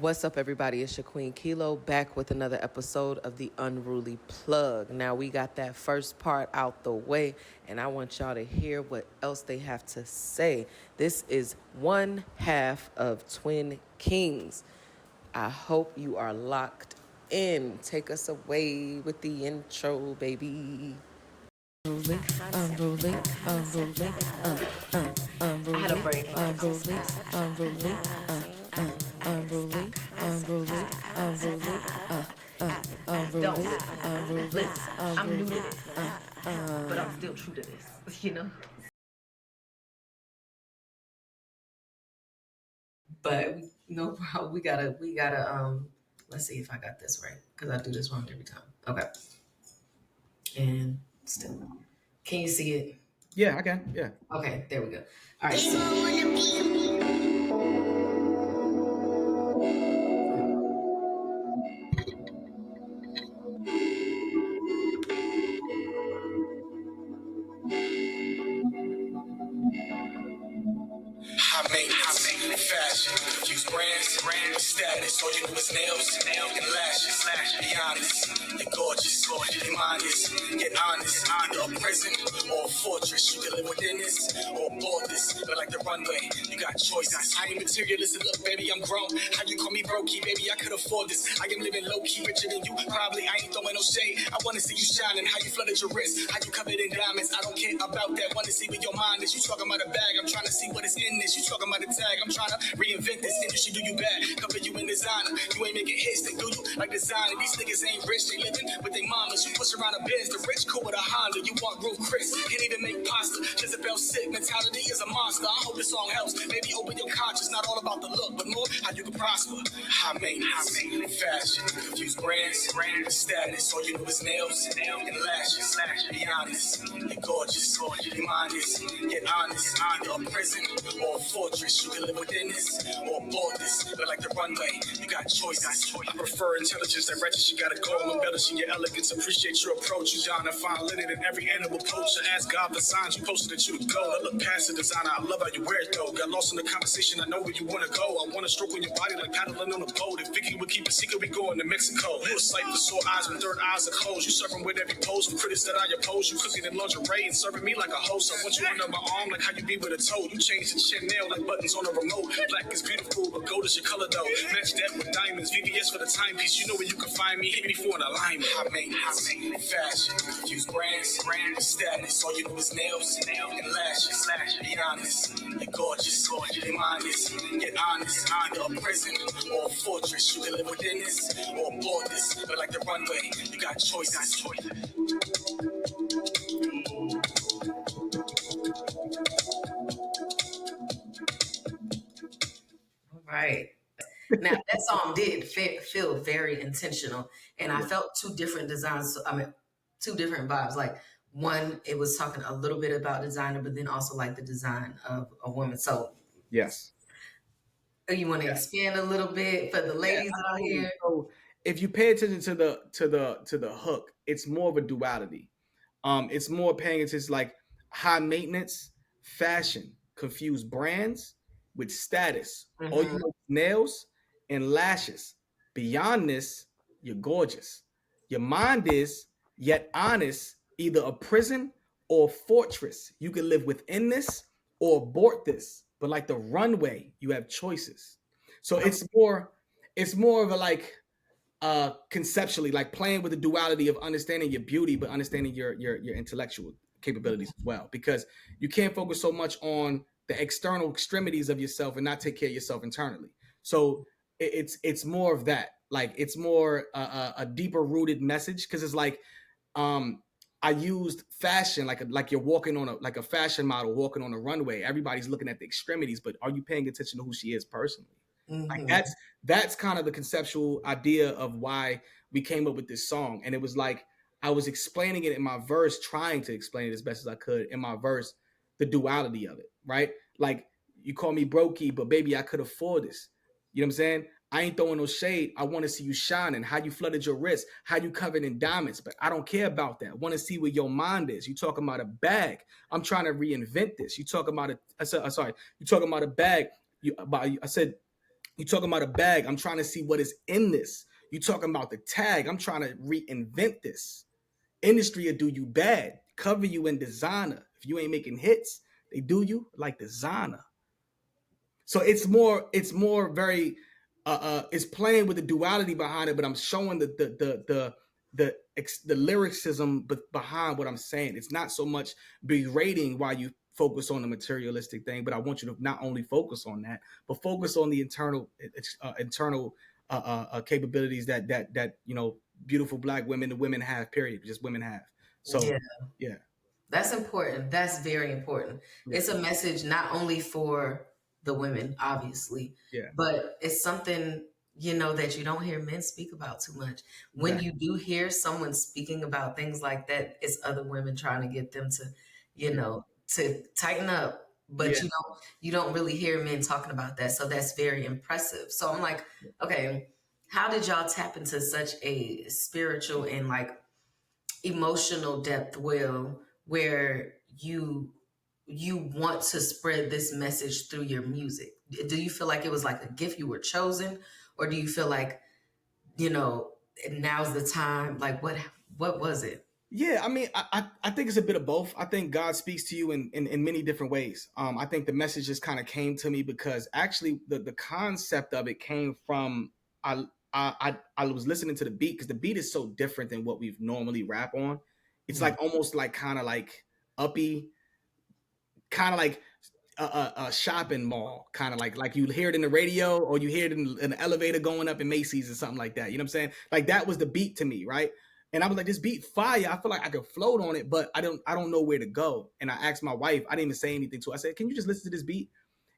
What's up, everybody? It's your Queen Kilo back with another episode of the Unruly Plug. Now, we got that first part out the way, and I want y'all to hear what else they have to say. This is one half of 2Wiin Kingz. I hope you are locked in. Take us away with the intro, baby. Unruly, unruly, unruly, unruly, I had a break. unruly, unruly, unruly, unruly, unruly, Don't unruly, listen. I'm new to this, but I'm still true to this. You know. But no problem. We gotta. Let's see if I got this right because I do this wrong every time. Okay. And still, can you see it? Yeah, I can. Yeah. Okay, there we go. All right. So, High maintenance, fashion, confuse brands, status. All you do is nails and lashes. Be honest, you're gorgeous, your mind is, get honest. Either a prison or a fortress. You can live within this or board this. But like the runway, you got choices. I ain't materialistic, look, baby, I'm grown. How you call me brokey, baby, I could afford this. I am living low key, richer than you. Probably I ain't throwing no shade. I wanna see you shining, how you flooded your wrist, how you covered in diamonds. I don't care about that. Wanna see where your mind is. You talking about a bag, I'm trying to see what is in this. You talking about a tag, I'm trying to reinvent this industry. Do you bad? Cover you in designer. You ain't making hits, they do you like designer. These niggas ain't rich, they living with their mamas. You push around a Benz, the rich cool with a Honda. You want Ruth Chris, can't even make pasta. Jezebel sick mentality is a monster. I hope this song helps. Maybe open your conscience, not all about the look, but more how you can prosper. High maintenance, fashion, confuse brands, status. All you do is nails and lashes. Be honest, you're gorgeous, your mind is, get honest. Either a prison or a fortress. You can live within this or board this. But like the runway, you got choices. I prefer intelligence that wretched. You gotta go embellishing your elegance. Appreciate your approach. You down to find linen in every animal poacher. Ask God for signs. You posted that you to go. I look past the designer. I love how you wear it though. Got lost in the conversation. I know where you wanna go. I wanna stroke on your body like paddling on a boat. If Vicky would keep a secret, we going to Mexico. You a sight for sore eyes when third eyes are closed. You serving with every pose for critics that I oppose. You cooking in lingerie and serving me like a host. I want you under my arm like how you be with a toe. You change the chin nail like buttons on a remote. Black is beautiful, but gold is your color though. Match that with diamonds. VVS for the timepiece. You know where you can find me. Hit me for an alignment. High maintenance, fashion, confuse brands, status. All you do is nails and lashes. Be honest, you're gorgeous, your mind is, get honest. Either a prison or a fortress. You can live within this or board this. But like the runway, you got choices. right. Now that song did feel very intentional, and I felt two different designs. I mean, two different vibes. Like one, it was talking a little bit about designer, but then also like the design of a woman. So Yes. you want to expand a little bit for the ladies out here? So if you pay attention to the hook, it's more of a duality. It's more paying attention like high maintenance, fashion, confuse brands with status. All you know is nails and lashes. Beyond this, you're gorgeous. Your mind is yet honest, either a prison or a fortress. You can live within this or abort this. But like the runway, you have choices. So it's more of a like conceptually like playing with the duality of understanding your beauty but understanding your intellectual capabilities as well, because you can't focus so much on the external extremities of yourself and not take care of yourself internally. So it's more of that, like it's more a deeper rooted message, because it's like I used fashion like you're walking on a fashion model walking on a runway. Everybody's looking at the extremities, but are you paying attention to who she is personally? Like that's kind of the conceptual idea of why we came up with this song. And it was like I was explaining it in my verse, trying to explain it as best as I could in my verse, the duality of it, right? Like you call me brokey, but baby, I could afford this. You know what I'm saying? I ain't throwing no shade. I want to see you shining, how you flooded your wrist, how you covered in diamonds, but I don't care about that. I want to see where your mind is. You talking about a bag. I'm trying to reinvent this. You talking about you talking about a bag. I said You talking about a bag, I'm trying to see what is in this. You talking about the tag, I'm trying to reinvent this. Industry will do you bad, cover you in designer. If you ain't making hits, they do you like designer. So it's more very it's playing with the duality behind it, but I'm showing the lyricism behind what I'm saying. It's not so much berating while you focus on the materialistic thing, but I want you to not only focus on that, but focus on the internal capabilities that beautiful Black women, the women have. Period. Just women have. So Yeah. yeah, That's important. That's very important. yeah, It's a message not only for the women, obviously, yeah. but it's something, that you don't hear men speak about too much. When Exactly. you do hear someone speaking about things like that, it's other women trying to get them to, to tighten up. But Yeah. you don't really hear men talking about that. So that's very impressive. So I'm like, okay, how did y'all tap into such a spiritual and like emotional depth, Will, where you want to spread this message through your music? Do you feel like it was like a gift, you were chosen, or do you feel like, now's the time? Like what was it? Yeah, I mean, I think it's a bit of both. I think God speaks to you in many different ways. I think the message just kind of came to me because actually the concept of it came from I was listening to the beat because the beat is so different than what we've normally rap on. It's like almost like kind of like uppy, kind of like a shopping mall, kind of like you hear it in the radio or you hear it in an elevator going up in Macy's or something like that. You know what I'm saying? Like that was the beat to me, right? And I was like, this beat fire. I feel like I could float on it, but I don't know where to go. And I asked my wife, I didn't even say anything to her. I said, can you just listen to this beat?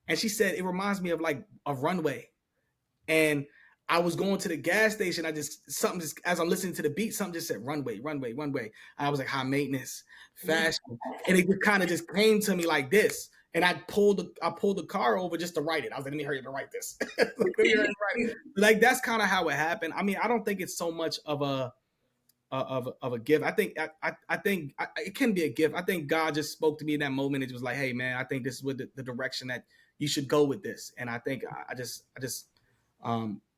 And she said, it reminds me of like a runway. And I was going to the gas station. Something just, as I'm listening to the beat, something just said runway, runway, runway. And I was like, high maintenance, fashion. And it just kind of just came to me like this. And I pulled the car over just to write it. I was like, let me hurry up and write this. Like that's kind of how it happened. I mean, I don't think it's so much of a gift. I think it can be a gift. I think God just spoke to me in that moment. It was like, hey man, I think this is what the direction that you should go with this. And I think I just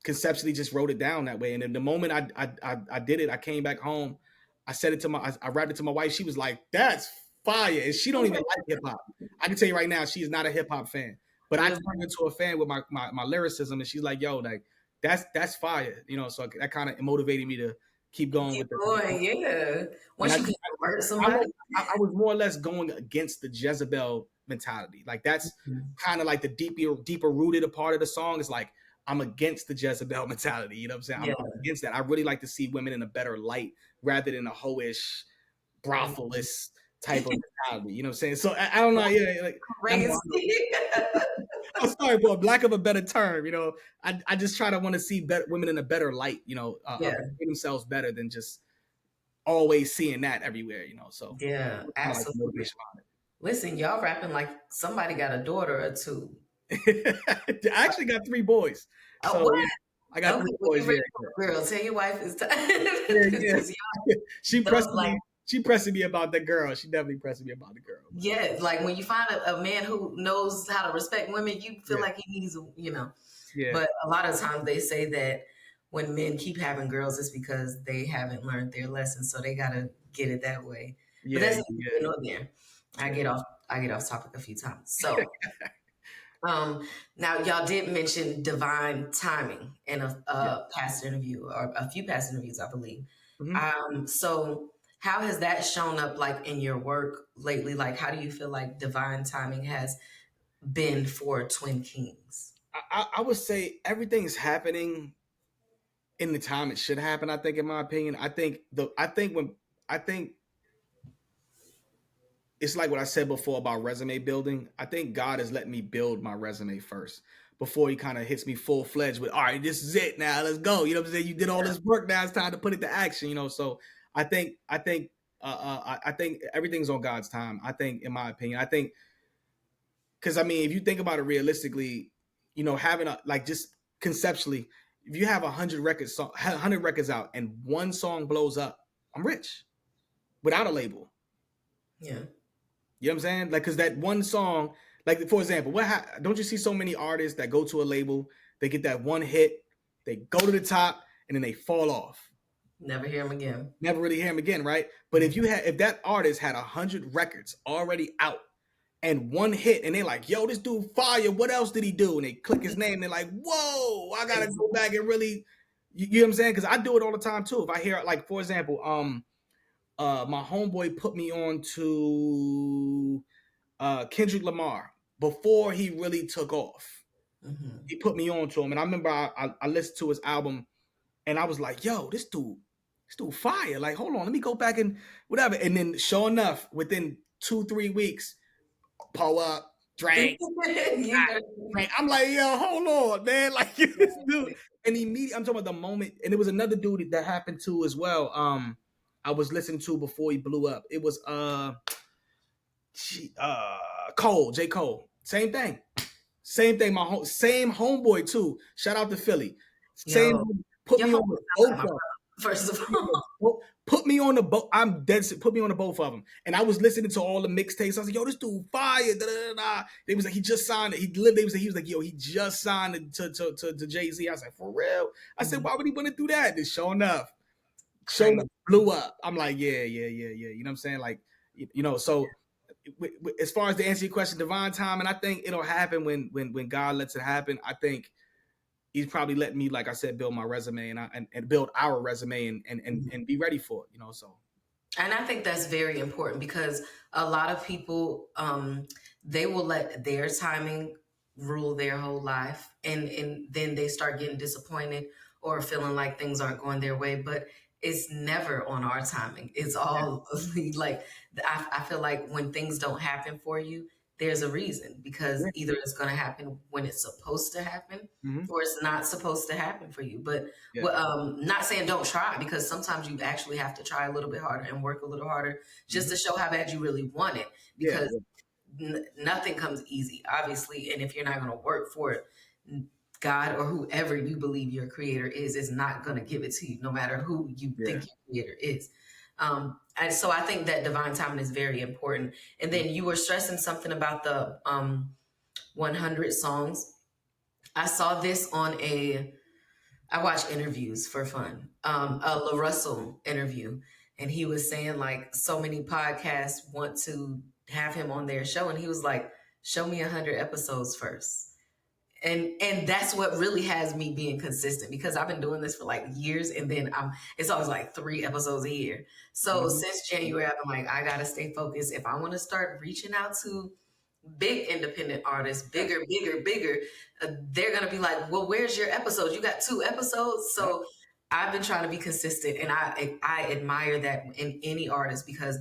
conceptually just wrote it down that way. And in the moment I did it, I came back home. I said it to I rapped it to my wife. She was like, that's fire. And she don't even like hip hop. I can tell you right now, she is not a hip hop fan. But I turned into a fan with my lyricism, and she's like, yo, like that's fire. So that kind of motivated me to keep going with it. Yeah. Once you can convert somebody. I was more or less going against the Jezebel mentality. Like that's kind of like the deeper rooted a part of the song is like, I'm against the Jezebel mentality. You know what I'm saying? I'm against that. I really like to see women in a better light rather than a hoish, brothelist type of mentality. You know what I'm saying? So I don't know. Yeah, like I'm sorry, for lack of a better term. I just try to want to see women in a better light. Themselves better than just always seeing that everywhere. So yeah, absolutely. Listen, y'all rapping like somebody got a daughter or two. I actually got 3 boys. So what? I got 3 boys. Girl, tell your wife it's time. She pressing me about the girl. She definitely pressing me about the girl. Yeah, like when you find a man who knows how to respect women, you feel like he needs, Yeah. But a lot of times they say that when men keep having girls, it's because they haven't learned their lesson, so they gotta get it that way. Yeah, but that's there. I get off topic a few times. So now y'all did mention divine timing in a past interview or a few past interviews, I believe. Mm-hmm. So how has that shown up like in your work lately? Like, how do you feel like divine timing has been for 2Wiin Kingz? I would say everything's happening in the time it should happen. I think, in my opinion, I think it's like what I said before about resume building. I think God has let me build my resume first before he kind of hits me full fledged with, all right, this is it now, let's go. You know what I'm saying? You did all this work, now it's time to put it to action. So I think everything's on God's time. I think, in my opinion, because I mean, if you think about it realistically, having just conceptually, if you have 100 records out and one song blows up, I'm rich without a label. Yeah. You know what I'm saying? Like, because that one song, like, for example, don't you see so many artists that go to a label, They get that one hit, they go to the top, and then they fall off. Never hear him again. Never really hear him again, right? But if that artist had 100 records already out and one hit, and they're like, yo, this dude fire, what my did he do? And they click his name, they're like, whoa, I gotta go back and really, you know what I'm saying? Because I do it all the time too. If I hear, like, for example, my homeboy put me on to Kendrick Lamar before he really took off. Mm-hmm. He put me on to him, and I remember I listened to his album, and I was like, yo, this dude fire. Like, hold on, let me go back and whatever. And then sure enough, within 2-3 weeks, pull up, drink. I'm like, yo, hold on, man. Like, this dude. And immediately, I'm talking about the moment, and there was another dude that happened to as well. I was listening to before he blew up. It was Cole, J. Cole. Same thing. Same homeboy too. Shout out to Philly. Put me on the both of them. First of all, put me on the boat. I'm dead. Put me on the both of them. And I was listening to all the mixtapes. I was like, yo, this dude fire. Da, da, da, da. They was like, he just signed it. He was like, yo, he just signed it to Jay-Z. I was like, for real? I said, why would he want to do that? And sure enough, blew up. I'm like, yeah. You know what I'm saying? Like, you know, so as far as to answer your question, divine time, and I think it'll happen when God lets it happen. I think he's probably letting me, like I said, build my resume and build our resume and be ready for it, you know. So, and I think that's very important because a lot of people they will let their timing rule their whole life, and then they start getting disappointed or feeling like things aren't going their way. But it's never on our timing. It's all like, I feel like when things don't happen for you, there's a reason, because either it's going to happen when it's supposed to happen, or it's not supposed to happen for you. But not saying don't try, because sometimes you actually have to try a little bit harder and work a little harder just to show how bad you really want it, because nothing comes easy, obviously. And if you're not going to work for it, God or whoever you believe your creator is not going to give it to you, no matter who you think your creator is. And so I think that divine timing is very important. And then you were stressing something about the 100 songs. I saw this on I watch interviews for fun, a La Russell interview. And he was saying, like, so many podcasts want to have him on their show. And he was like, show me 100 episodes first. And that's what really has me being consistent, because I've been doing this for like years, and then it's always like 3 episodes a year. So since January, I've been like, I gotta stay focused. If I want to start reaching out to big independent artists, bigger, they're gonna be like, well, where's your episodes? You got 2 episodes. So I've been trying to be consistent, and I admire that in any artist, because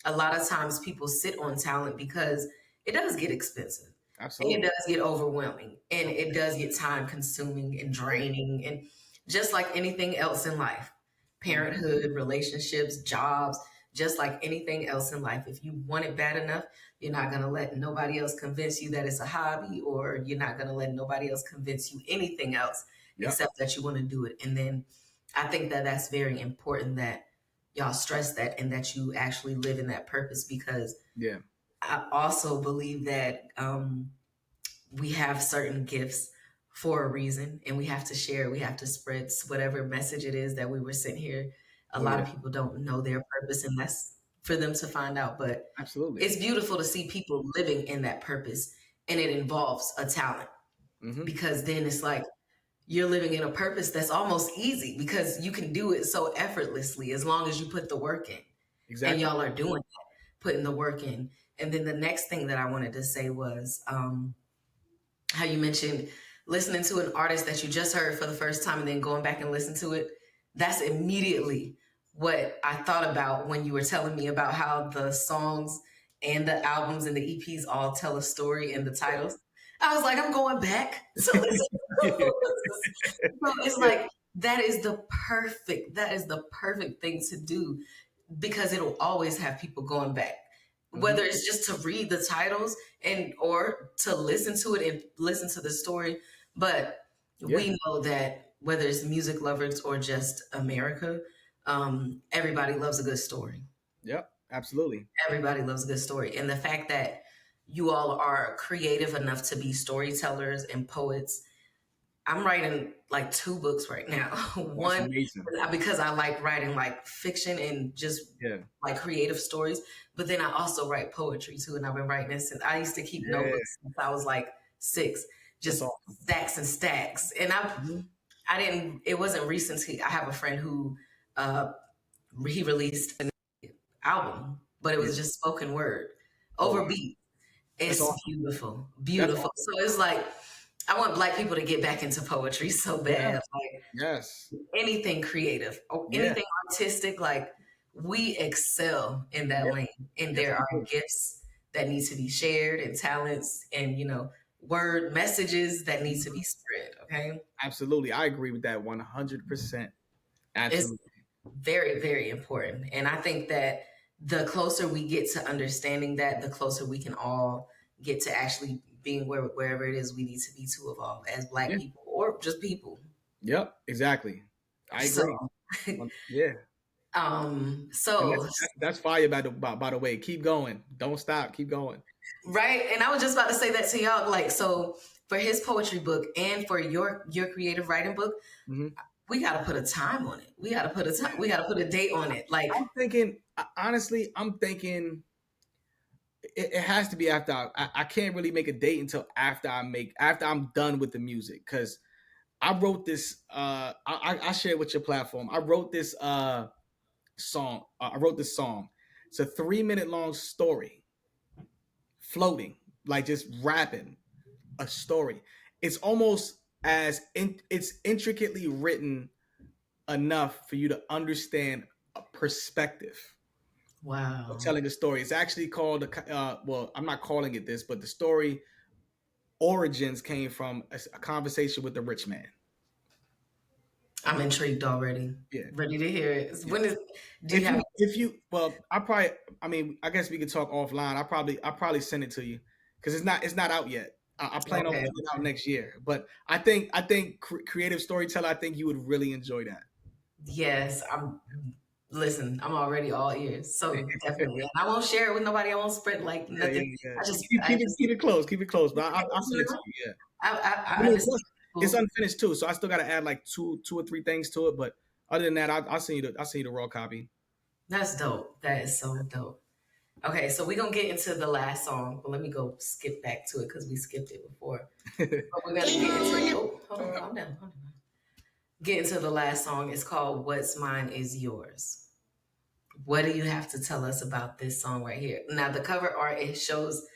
a lot of times people sit on talent because it does get expensive. Absolutely. And it does get overwhelming, and it does get time consuming and draining, and just like anything else in life, parenthood, relationships, jobs, just like anything else in life, if you want it bad enough, you're not going to let nobody else convince you that it's a hobby, or you're not going to let nobody else convince you anything else except that you want to do it. And then I think that that's very important that y'all stress that, and that you actually live in that purpose, because I also believe that we have certain gifts for a reason, and we have to share, we have to spread whatever message it is that we were sent here. A lot of people don't know their purpose, and that's for them to find out. But it's beautiful to see people living in that purpose, and it involves a talent, because then it's like you're living in a purpose that's almost easy, because you can do it so effortlessly as long as you put the work in. Exactly. And y'all are doing that, putting the work in. And then the next thing that I wanted to say was how you mentioned listening to an artist that you just heard for the first time and then going back and listen to it. That's immediately what I thought about when you were telling me about how the songs and the albums and the EPs all tell a story in the titles. I was like, I'm going back. So it's like, that is the perfect thing to do, because it'll always have people going back. Whether it's just to read the titles or to listen to it and listen to the story. But we know that whether it's music lovers or just America, everybody loves a good story. Yep, absolutely. Everybody loves a good story. And the fact that you all are creative enough to be storytellers and poets, I'm writing like 2 books right now. That's One, amazing. because I like writing like fiction and just like creative stories, but then I also write poetry too. And I've been writing this since I used to keep notebooks since I was like 6, just awesome. stacks and stacks. And I didn't, it wasn't recent. I have a friend who, he released an album, but it was just spoken word over beat. It's beautiful, beautiful. So it's like, I want Black people to get back into poetry so bad. Like anything creative, or anything artistic, like we excel in that lane. And there are gifts that need to be shared and talents and, you know, word messages that need to be spread. Okay. Absolutely. I agree with that 100%. Absolutely. It's very, very important. And I think that the closer we get to understanding that, the closer we can all get to actually being wherever it is we need to be to evolve as Black people or just people. Yep, exactly. I agree. So that's fire by the way. Keep going. Don't stop. Keep going. Right. And I was just about to say that to y'all. Like, so for his poetry book and for your creative writing book, we got to put a time on it. We got to put a date on it. Like, I'm thinking, it has to be after I can't really make a date until after I'm done with the music, because I wrote this. I share it with your platform. I wrote this song. It's a 3-minute long story, floating, like just rapping a story. It's almost it's intricately written enough for you to understand a perspective. Wow. Telling the story. It's actually called, well, I'm not calling it this, but the story origins came from a conversation with a rich man. I'm intrigued already. Yeah. Ready to hear it. When is, I guess we could talk offline. I'll probably send it to you, because it's not out yet. I plan on putting it out next year. But I think creative storyteller, I think you would really enjoy that. Yes, Listen, I'm already all ears, so definitely. And I won't share it with nobody. I won't spread like nothing. I just keep it close. Keep it close. But I'll send it to you. Yeah. It's unfinished too, so I still got to add like two or three things to it. But other than that, I'll send you the raw copy. That's dope. That is so dope. Okay, so we're gonna get into the last song, but let me go skip back to it because we skipped it before. But we're gonna get into calm down. Get into the last song. It's called "What's Mine Is Yours." What do you have to tell us about this song right here? Now, the cover art, it shows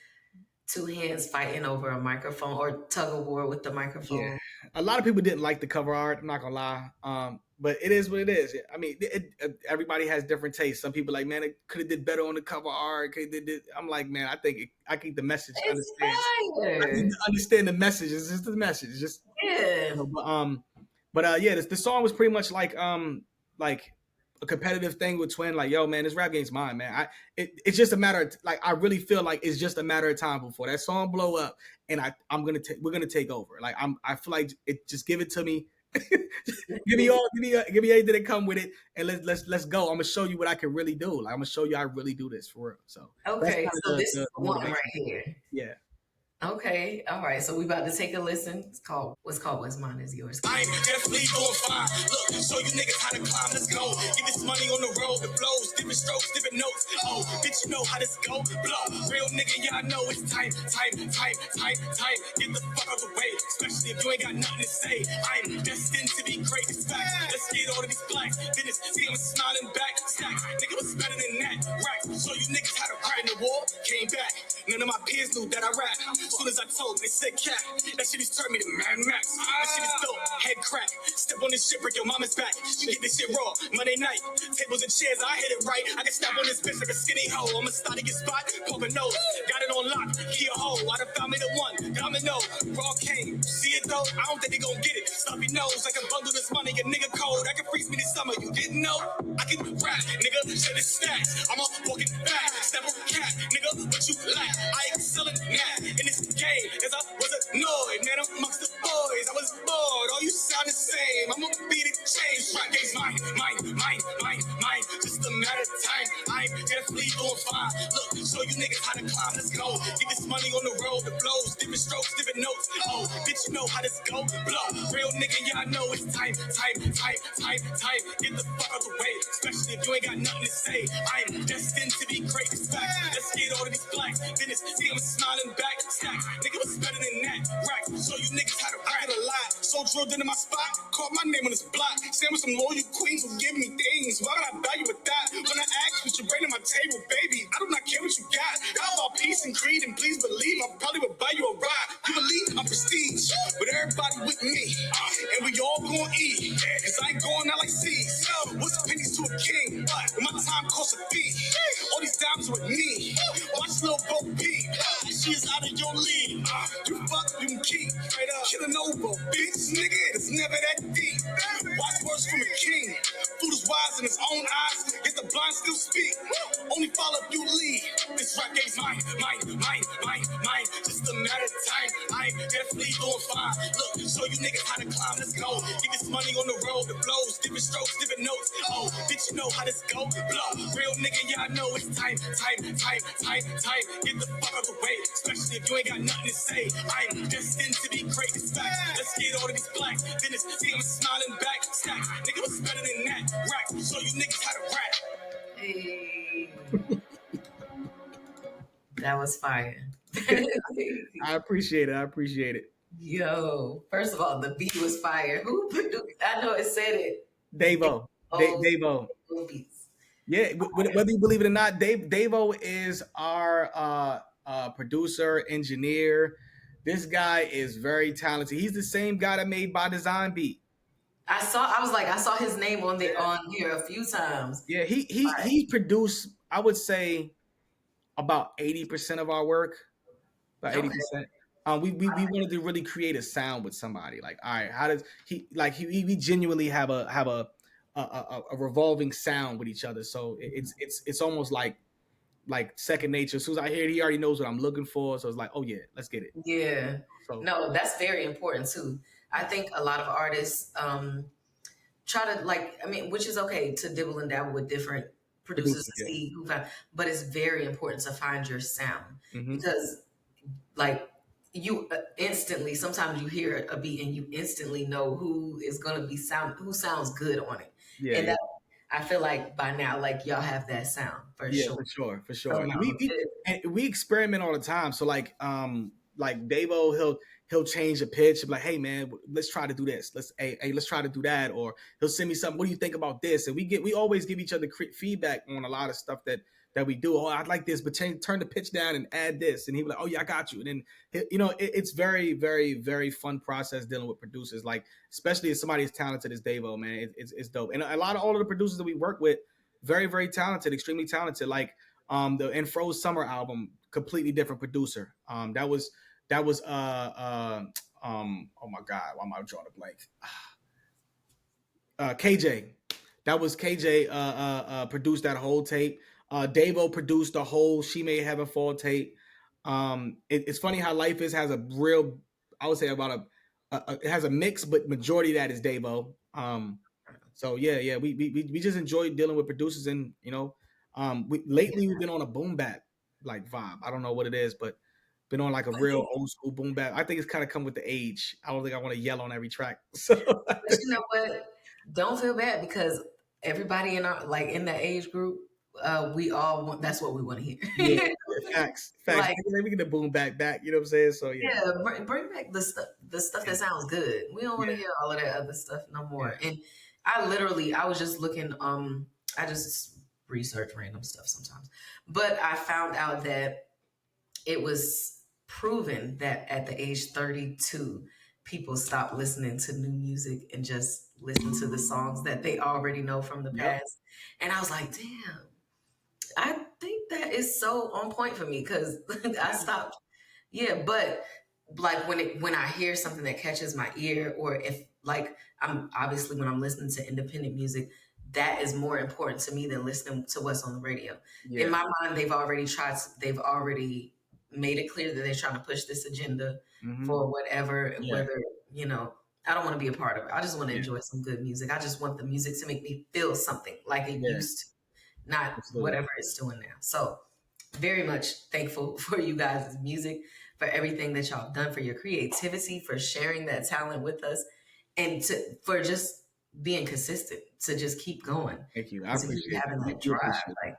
2 hands fighting over a microphone, or tug of war with the microphone. Yeah. A lot of people didn't like the cover art. I'm not gonna lie. But it is what it is. I mean, everybody has different tastes. Some people like, man, it could have did better on the cover art. I'm like, man, I think the message understands. I need to understand the message. It's just the message. It's just the song was pretty much like a competitive thing with Twin. Like, yo, man, this rap game's mine, man. It's just a matter of, like, I really feel like it's just a matter of time before that song blow up, and we're gonna take over. Like, I feel like just give it to me. give me anything that come with it, and let's go. I'm gonna show you what I can really do. Like, I'm gonna show you I really do this for real. So okay, so this is the one right here. Yeah. Okay, all right. So we about to take a listen. It's called "What's Mine Is Yours." I'm definitely going fine. Look, show you niggas how to climb. Let's go. Get this money on the road. The flows, different strokes, different notes. Oh, bitch, you know how this go. Blow, real nigga, y'all know it's time. Get the fuck out the way, especially if you ain't got nothing to say. I'm destined to be great. It's facts. Let's get all of these blacks. Business, see I'm smiling back. Stacks, nigga, what's better than that? Right. Show you niggas how to ride in the war. Came back. None of my peers knew that I rap. Soon as I told, they said cat. That shit is turned me to Mad Max. That shit is dope, head crack. Step on this shit, break your mama's back. You get this shit raw, Monday night. Tables and chairs, I hit it right. I can step on this bitch like a skinny hoe. I'ma start to get spot, poke a nose. Got it on lock, key a hole. I done found me the one, domino. Raw came, see it though? I don't think they gon' get it. Stuffy nose, I can bundle this money, a nigga cold. I can freeze me this summer, you didn't know? I can rap, nigga, shit is stacks. I'm a walking back, step on cat, nigga, what you lack? I excel in that, in this game, as I was annoyed, man, amongst the boys, I was bored. All you sound is same. I'ma be the change. Rock game's mine. Just a matter of time. I'm definitely doing fine. Look, show you niggas how to climb. Let's go. Get this money on the road. The blows, different strokes, different notes. Oh, bitch, you know how this go. Blow. Real nigga, yeah, I know it's time. Get the fuck out the way. Especially if you ain't got nothing to say. I'm destined to be great. It's facts. Let's get all of these blacks. Finish. See, I'm smiling back. Stacks. Nigga was better than that. Rack. Show you niggas how to rack a lot. So drilled into my spot. Caught my name on this block. Stand with some loyal queens who give me things. Why would I value with that? When I ask what you're bringing to my table, baby, I do not care what you got. How about peace and creed? And please believe I probably would buy you a ride. You believe I'm prestige, but everybody with me. And we all gon' eat. Cause I ain't going out like seeds. What's pennies to a king? When my time costs a fee. All these dimes with me. Watch Lil Bo Peep. She is out of your league. You fuck, you can keep. Killing over, bitch, nigga. It's never that deep. Watch words from a king. Food is wise in his own eyes. Yet the blind still speak. Only follow if you lead. This rap game's mine. Just a matter of time. I'm definitely doing fine. Look, show you niggas how to climb. Let's go. Get this money on the road. The blows, different strokes, different notes. Oh, bitch, you know how this go. Blow. Real nigga, yeah, I know it's time. Get the fuck out the way. Especially if you ain't got nothing to say. I'm destined to be great. It's facts. Let's get all of these blacks. Finish. See, I'm smiling back. Stacks. Nigga was better than that. Rack. Show you niggas how to rap. Hey. That was fire. I appreciate it. Yo, first of all, the beat was fire. Who produced? I know it said it. Davo. Davo. Beats. Yeah, whether you believe it or not, Davo is our producer, engineer. This guy is very talented. He's the same guy that made By Design Beat. I saw his name on here a few times. Yeah, he produced, I would say, about 80% of our work. About 80%. We wanted to really create a sound with somebody. Like, all right, how does we genuinely have a revolving sound with each other. So it's almost like second nature. As soon as I hear it, he already knows what I'm looking for. So it's like, oh yeah, let's get it. Yeah. So no, that's very important too. I think a lot of artists try to which is okay to dibble and dabble with different producers to see who found, but it's very important to find your sound because you instantly, sometimes you hear a beat and you instantly know who sounds good on it. Yeah, and that, I feel like by now, y'all have that sound for sure. For sure. We experiment all the time. So like Davo, he'll change the pitch. Like, hey man, let's try to do this. Let's try to do that. Or he'll send me something. What do you think about this? And we always give each other feedback on a lot of stuff that we do. Oh, I'd like this, but turn the pitch down and add this. And he'll be like, oh yeah, I got you. And then it's very, very, very fun process dealing with producers. Like, especially if somebody as talented as Davo, man, it's dope. And all of the producers that we work with, very, very talented, extremely talented. Like the Enfro's Summer album, completely different producer. That was oh my God, why am I drawing a blank? KJ. That was KJ produced that whole tape. Davo produced the whole She Made Heaven Fall tape. It's funny how Life Is has a real, I would say about it has a mix, but majority of that is Davo. So yeah, we just enjoy dealing with producers, and lately we've been on a boom bap vibe. I don't know what it is, but been on a real old school boom bap. I think it's kind of come with the age. I don't think I want to yell on every track. So but you know what? Don't feel bad, because everybody in our in that age group, we all want, that's what we want to hear. Yeah, facts. We get the boom back. You know what I'm saying? So yeah, bring back the stuff that sounds good. We don't want to hear all of that other stuff no more. Yeah. And I was just looking. I just research random stuff sometimes, but I found out that it was proven that at the age 32, people stop listening to new music and just listen to the songs that they already know from the past. And I was like, damn, I think that is so on point for me, because I stopped. Yeah, but when I hear something that catches my ear, or if I'm obviously, when I'm listening to independent music, that is more important to me than listening to what's on the radio. Yeah. In my mind, they've already made it clear that they're trying to push this agenda for whatever, whether, I don't want to be a part of it. I just want to enjoy some good music. I just want the music to make me feel something like it Yeah, used to, not absolutely. whatever it's doing now. So very much thankful for you guys' music, for everything that y'all have done, for your creativity, for sharing that talent with us, and for just being consistent, to just keep going, Thank you. I and to keep appreciate having that. that You drive. appreciate Like,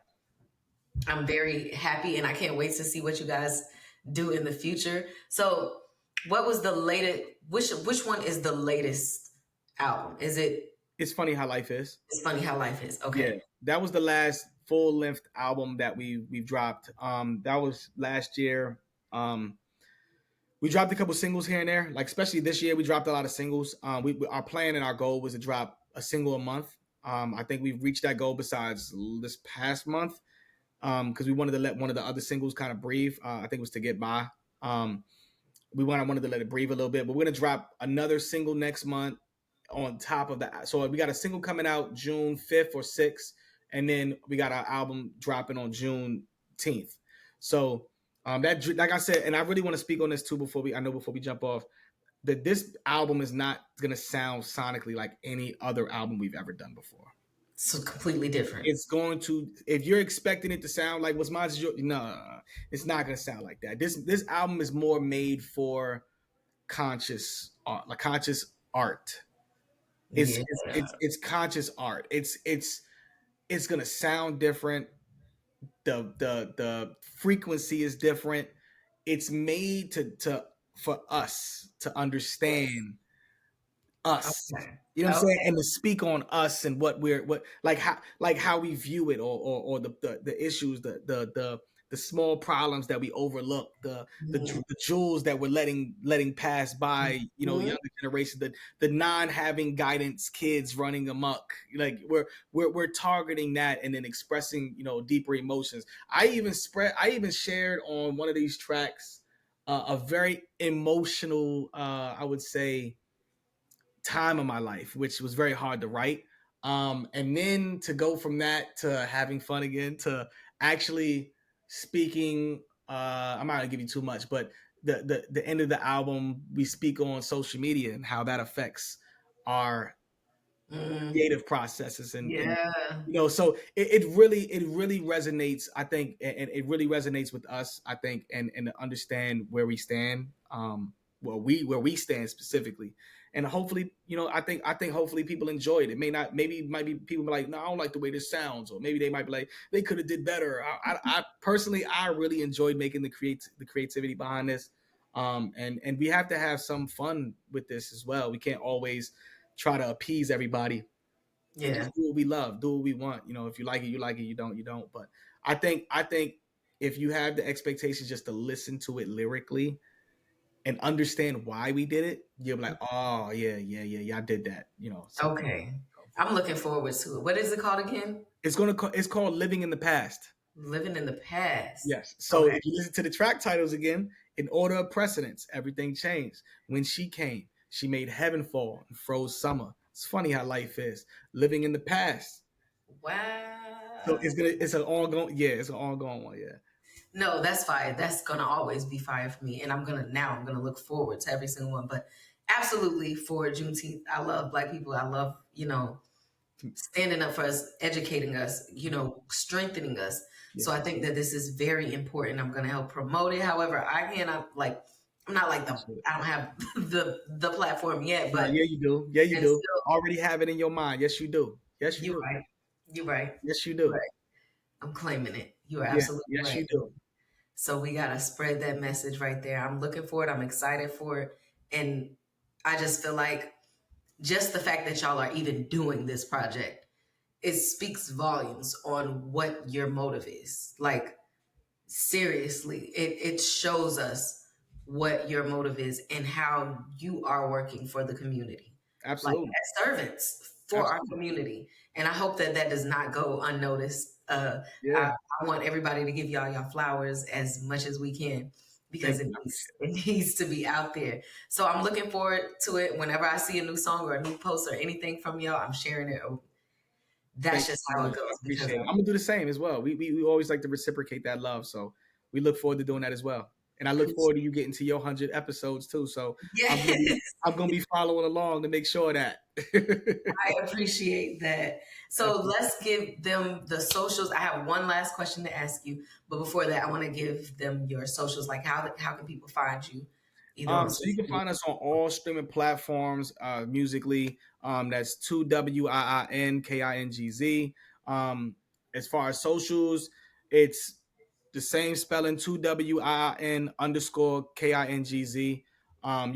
I'm very happy, and I can't wait to see what you guys do in the future. So, what was the latest? Which one is the latest album? Is it? It's funny how life is. It's funny how life is. Yeah, Okay. that was the last full length album that we've dropped. That was last year. We dropped a couple singles here and there. Like especially this year, we dropped a lot of singles. Our plan and our goal was to drop a single a month. I think we've reached that goal besides this past month. Because we wanted to let one of the other singles kind of breathe. I think it was To Get By. We wanted to let it breathe a little bit, but we're gonna drop another single next month on top of that. So we got a single coming out June 5th or 6th, and then we got our album dropping on June 10th. So that, like I said, and I really want to speak on this too before we jump off, that this album is not gonna sound sonically like any other album we've ever done before. So completely different. It's going to, if you're expecting it to sound like what's mine is yours, no, it's not going to sound like that. This album is more made for conscious art, like conscious art. It's conscious art. It's going to sound different. The frequency is different. It's made to for us to understand us. Okay. You know what I'm saying? And to speak on us and what how we view it, or the issues, the small problems that we overlook, the jewels that we're letting pass by, the younger generation, the non-having guidance kids running amok. Like we're targeting that and then expressing, deeper emotions. I even shared on one of these tracks a very emotional, I would say, time of my life, which was very hard to write. And then to go from that to having fun again, to actually speaking, I'm not gonna give you too much, but the end of the album, we speak on social media and how that affects our creative processes and so it really resonates, I think, and it really resonates with us, I think, and to understand where we stand, where we stand specifically. And hopefully, I think hopefully people enjoy it. It might be people be like, no, I don't like the way this sounds, or maybe they might be like, they could have did better. I personally, I really enjoyed making the creativity behind this. And we have to have some fun with this as well. We can't always try to appease everybody. Yeah. Just do what we love, do what we want. If you like it, you like it. You don't, you don't. But I think if you have the expectations just to listen to it lyrically and understand why we did it, you'll be like, oh yeah, I did that. So, okay. I'm looking forward to it. What is it called again? It's called Living in the Past. Living in the Past. Yes. So if you listen to the track titles again, in order of precedence, everything changed. When she came, she made heaven fall and froze summer. It's funny how life is. Living in the past. Wow. So it's an ongoing one, yeah. No, that's fire. That's gonna always be fire for me. And I'm gonna look forward to every single one. But absolutely, for Juneteenth, I love Black people. I love, standing up for us, educating us, strengthening us. Yeah. So I think that this is very important. I'm gonna help promote it however I can. I'm not like I don't have the platform yet, but yeah, you do. Yeah, you do. Still, already have it in your mind. Yes, you do. Yes, you do. Right. You're right. Yes, you do. Right. I'm claiming it. You are absolutely right. Yes, you do. So we gotta spread that message right there. I'm looking for it. I'm excited for it. And I just feel like just the fact that y'all are even doing this project, it speaks volumes on what your motive is. Like, seriously, it shows us what your motive is and how you are working for the community. Absolutely. Like, as servants for our community. And I hope that does not go unnoticed. I want everybody to give y'all flowers as much as we can, because it needs to be out there. So I'm looking forward to it. Whenever I see a new song or a new post or anything from y'all, I'm sharing it. That's just how it goes. I appreciate it. I'm gonna do the same as well. We always like to reciprocate that love, so we look forward to doing that as well. And I look forward to you getting to your 100 episodes too. So Yes. I'm gonna be following along to make sure that. I appreciate that. So let's give them the socials. I have one last question to ask you, but before that, I want to give them your socials. Like how can people find you? Either on So you can find us on all streaming platforms, musically. That's 2Wiin Kingz. As far as socials, it's the same spelling, 2Wiin _ Kingz.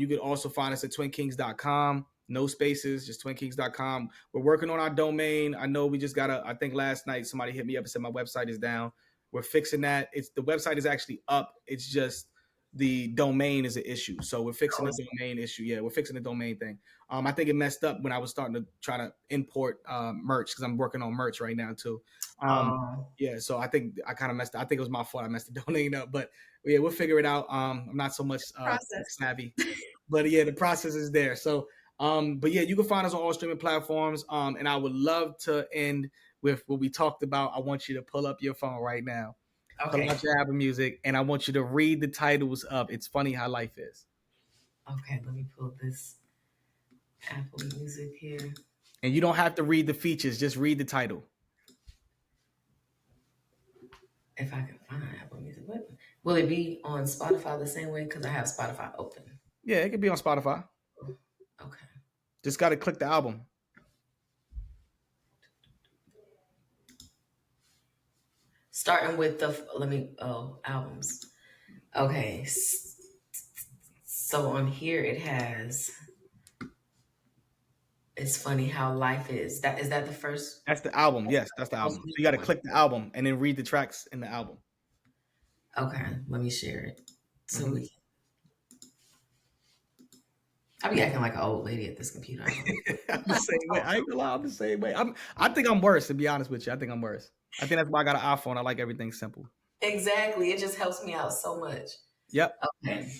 You could also find us at twinkings.com. No spaces, just twinkings.com. We're working on our domain. I know we just I think last night somebody hit me up and said my website is down. We're fixing that. The website is actually up. It's just the domain is an issue. So we're fixing the domain issue. Yeah, we're fixing the domain thing. I think it messed up when I was starting to try to import merch because I'm working on merch right now too. Yeah, so I think I kind of messed up. I think it was my fault. I messed the domain up, but yeah, we'll figure it out. I'm not so much savvy, but yeah, the process is there. So, but yeah, you can find us on all streaming platforms. And I would love to end with what we talked about. I want you to pull up your phone right now. Okay. Pull out your Apple Music, and I want you to read the titles of It's Funny How Life Is. Okay, let me pull this Apple Music here. And you don't have to read the features, just read the title. If I can find Apple Music. What? Will it be on Spotify the same way? Because I have Spotify open. Yeah, it could be on Spotify. Okay. Just got to click the album. Starting with albums. Okay. So on here it has It's Funny How Life Is. Is that the first? That's the album. Yes, that's the album. So you got to click the album and then read the tracks in the album. Okay, let me share it. So I be acting like an old lady at this computer. I'm the same way. I ain't gonna lie, I'm the same way. I think I'm worse, to be honest with you. I think I'm worse. I think that's why I got an iPhone. I like everything simple. Exactly. It just helps me out so much. Yep. Okay.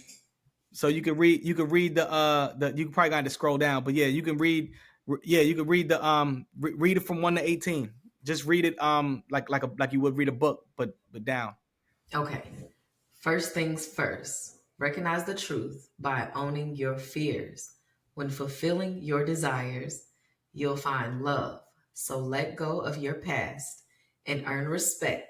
So you can read the you probably got to scroll down, but yeah, you can read the read it from 1 to 18. Just read it like you would read a book, but down. Okay. First things first. Recognize the truth by owning your fears. When fulfilling your desires, you'll find love. So let go of your past and earn respect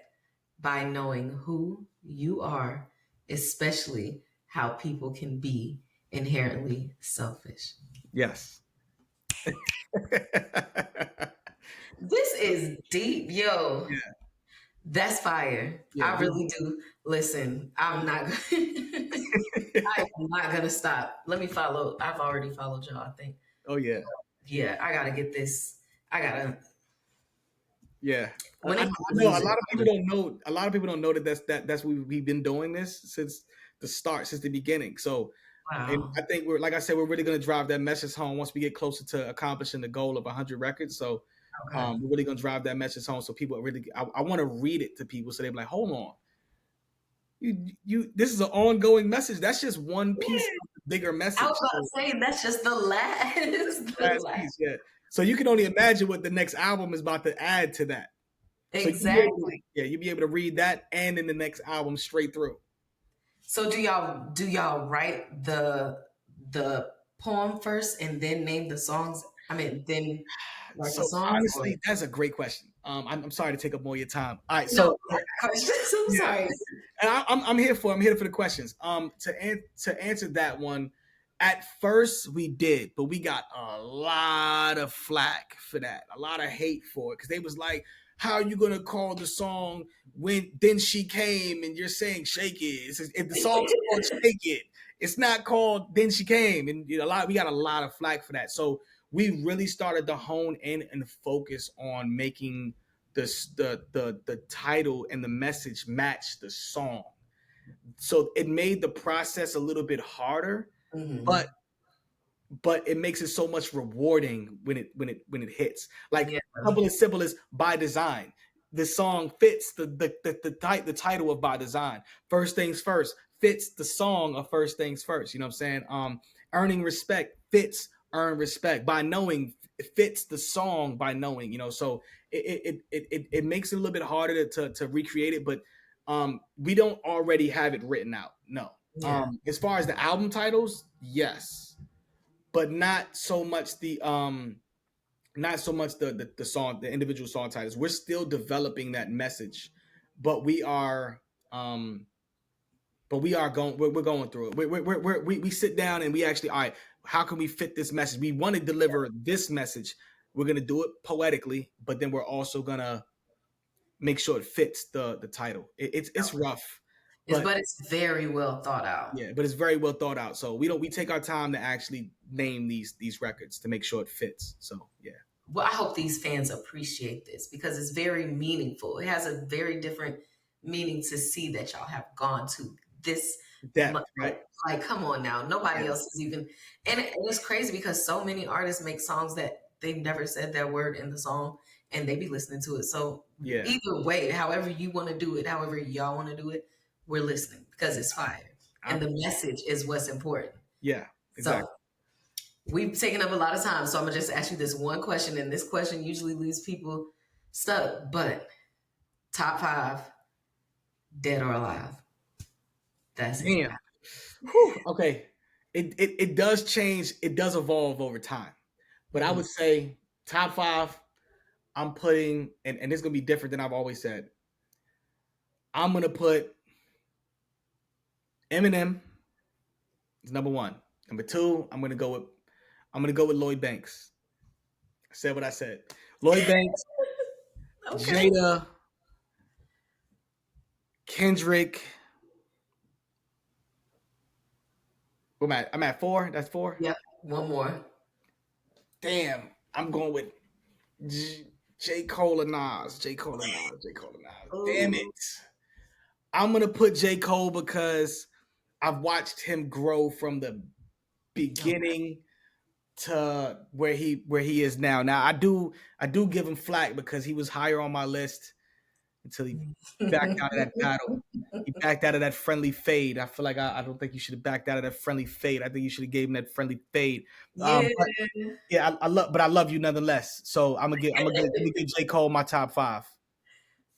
by knowing who you are, especially how people can be inherently selfish. Yes. This is deep, yo. Yeah. That's fire. Yeah, I really do. Listen, I'm not gonna stop. Let me follow. I've already followed y'all, I think. Oh yeah. Yeah, I gotta get this. Yeah. I know a lot of people don't know. A lot of people don't know that's we've been doing this since the beginning. So, wow. And I think we're really going to drive that message home once we get closer to accomplishing the goal of 100 records. So, we're really going to drive that message home. So people really, I want to read it to people so they're like, hold on, this is an ongoing message. That's just one piece of the bigger message. I was about to say that's just the last piece. Yeah. So you can only imagine what the next album is about to add to that. Exactly. So you'll be able to read that and in the next album straight through. So do y'all write the poem first and then name the songs? I mean, then write the songs? Honestly, that's a great question. I'm sorry to take up more of your time. All right, so questions. I'm sorry. And I'm here for the questions. To answer that one, at first we did, but we got a lot of flack for that, a lot of hate for it, because they was like, how are you gonna call the song when Then She Came and you're saying Shake It? If the song's called Shake It, it's not called Then She Came. And we got a lot of flack for that. So we really started to hone in and focus on making the title and the message match the song. So it made the process a little bit harder, but it makes it so much rewarding when it hits. Like something as simple as By Design. The song fits the title of By Design. First Things First fits the song of First Things First. You know what I'm saying? Earning Respect fits Earn Respect. By Knowing fits the song By Knowing. You know, so it makes it a little bit harder to recreate it, but we don't already have it written out. No. Yeah. As far as the album titles, yes, but not so much the song, the individual song titles. We're still developing that message, but we are going. We're going through it. We sit down and we actually, all right, how can we fit this message? We want to deliver this message. We're gonna do it poetically, but then we're also gonna make sure it fits the title. It's rough, But it's very well thought out. yeah, but it's very well thought out. So we take our time to actually name these records to make sure it fits. So yeah. Well, I hope these fans appreciate this because it's very meaningful. It has a very different meaning to see that y'all have gone to this Depth, right? Like, come on now. Nobody Yeah. else is even. And it's crazy because so many artists make songs that they've never said that word in the song and they be listening to it. So Yeah. either way, however you want to do it, however y'all want to do it, we're listening because it's fire. And the message is what's important. Yeah, exactly. So we've taken up a lot of time. So I'm going to just ask you this one question. And this question usually leaves people stuck. But top 5, dead or alive? That's it. Damn. Whew, okay. It does change. It does evolve over time. But I would say top 5, I'm putting, and it's going to be different than I've always said. I'm going to put Eminem is number 1. Number 2, I'm going to go with Lloyd Banks. I said what I said. Lloyd Banks, Okay. Jada, Kendrick. What am I? I'm at 4. That's 4. Yep. One more. Damn, I'm going with J. Cole and Nas. Ooh. Damn it. I'm gonna put J. Cole because I've watched him grow from the beginning to where he is now. Now I do give him flack because he was higher on my list until he backed out of that battle. He backed out of that friendly fade. I feel like I don't think you should have backed out of that friendly fade. I think you should have gave him that friendly fade. Yeah. I love you nonetheless. So I'm gonna give J. Cole my top 5.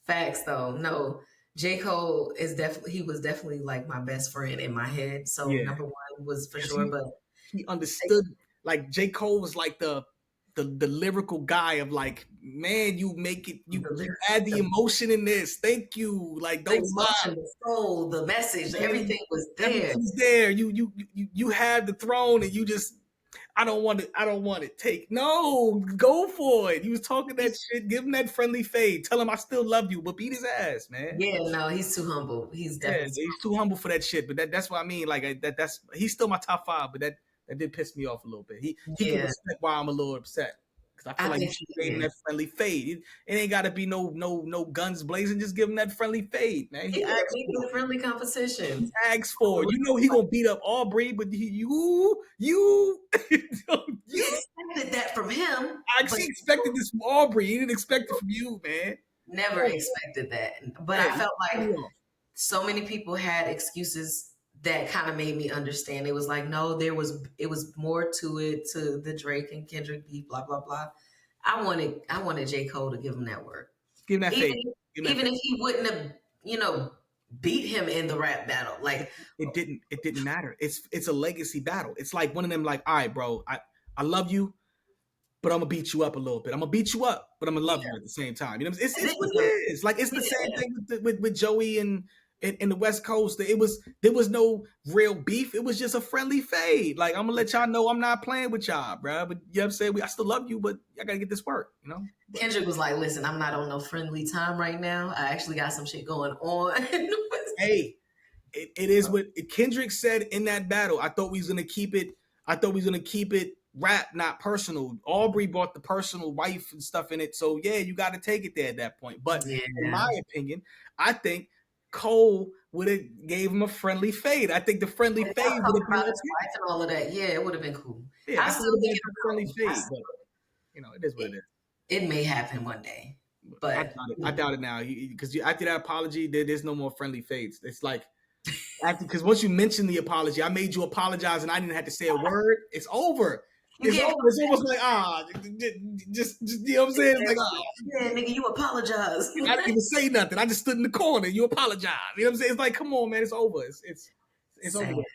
Facts though. No, J. Cole was definitely like my best friend in my head. So number 1 was for sure, but he understood. Like J. Cole was like the lyrical guy of like, man, you make it, you add the emotion in this. Thank you. Like don't emotion, the soul, the message, everything was there. Everything's there. You had the throne and you just I don't want it. Go for it. He was talking that shit. Give him that friendly fade. Tell him I still love you, but beat his ass, man. Yeah, no, he's too humble. He's definitely he's too humble for that shit. But that's what I mean. Like that's he's still my top 5, but that did piss me off a little bit. He can respect why I'm a little upset. Because I feel like you should give him that friendly fade. It ain't gotta be no guns blazing. Just give him that friendly fade, man. He asked for friendly competition. He asked for it. You know he gonna beat up Aubrey, but you expected that from him. I expected this from Aubrey. He didn't expect it from you, man. Never expected that. But I felt like so many people had excuses that kind of made me understand. It was like, no, it was more to it, to the Drake and Kendrick beat, blah, blah, blah. I wanted J. Cole to give him that work. Give him that faith. Even if he wouldn't have, beat him in the rap battle. Like it didn't matter. It's a legacy battle. It's like one of them, like, all right, bro, I love you, but I'm gonna beat you up a little bit. I'm gonna beat you up, but I'm gonna love you at the same time. You know, it's what it is. Like it's the same thing with Joey and in the West Coast. There was no real beef. It was just a friendly fade. Like, I'm gonna let y'all know I'm not playing with y'all, bro. But you know what I'm saying? I still love you, but I gotta get this work, you know? Kendrick was like, listen, I'm not on no friendly time right now. I actually got some shit going on. Hey, it is what Kendrick said in that battle. I thought we was gonna keep it rap, not personal. Aubrey brought the personal wife and stuff in it. So yeah, you gotta take it there at that point. But in my opinion, I think Cole would have gave him a friendly fade. I think the friendly fade would have been his wife and all of that. Yeah, it would have been cool. Yeah, I still think a friendly fade, but it is what it is. It may happen one day, but I doubt it now. Because after that apology, there's no more friendly fades. It's like because once you mention the apology, I made you apologize and I didn't have to say a word. It's over. It's over. It's almost like just you know what I'm saying? It's like yeah, nigga, you apologize. I didn't even say nothing. I just stood in the corner. You apologize. You know what I'm saying? It's like, come on, man. It's over. It's It's over with.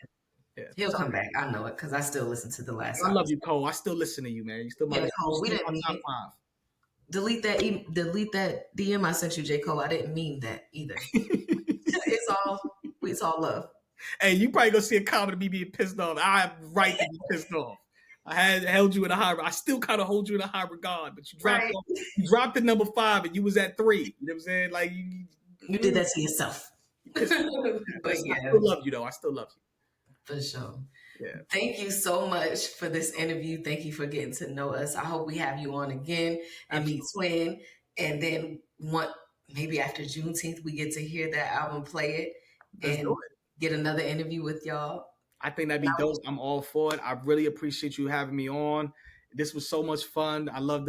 Yeah. He'll come back. I know it because I still listen to the last. I love you, Cole. I still listen to you, man. You still my, Cole. We didn't mean top it. 5. Delete that DM I sent you, J. Cole. I didn't mean that either. It's all love. Hey, you probably gonna see a comment of me being pissed off. I have right to be pissed off. I held you in a high. I still kind of hold you in a high regard, but you dropped the number 5 and you was at 3. You know what I'm saying? Like you did that to yourself. But yeah, I still love you though. I still love you. For sure. Yeah. Thank you so much for this interview. Thank you for getting to know us. I hope we have you on again and meet Twin. And then maybe after Juneteenth, we get to hear that album, play it, and get another interview with y'all. I think that'd be dope. I'm all for it. I really appreciate you having me on. This was so much fun. I love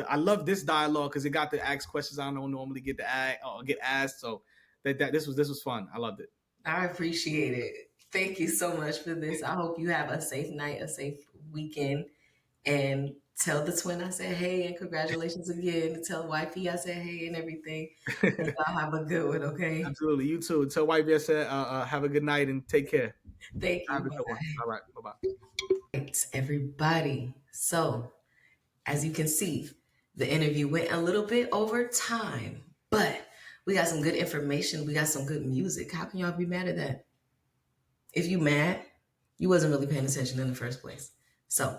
I love this dialogue because it got to ask questions I don't normally get asked. So this was fun. I loved it. I appreciate it. Thank you so much for this. I hope you have a safe night, a safe weekend, and tell the twin I said hey and congratulations again. Tell wifey I said hey and everything. And y'all have a good one, okay? Absolutely. You too. Tell wifey I said have a good night and take care. Thank you. Have a good one. All right. Bye-bye. Right, everybody. So, as you can see, the interview went a little bit over time, but we got some good information. We got some good music. How can y'all be mad at that? If you mad, you wasn't really paying attention in the first place. So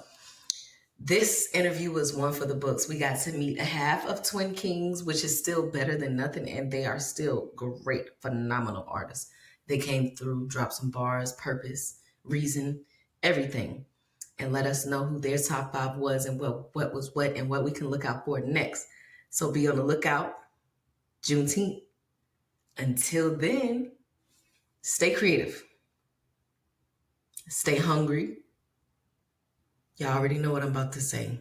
this interview was one for the books. We got to meet a half of 2Wiin Kingz, which is still better than nothing. And they are still great, phenomenal artists. They came through, dropped some bars, purpose, reason, everything. And let us know who their top 5 was and what was what and what we can look out for next. So be on the lookout. Juneteenth. Until then, stay creative. Stay hungry. Y'all already know what I'm about to say.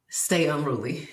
Stay unruly.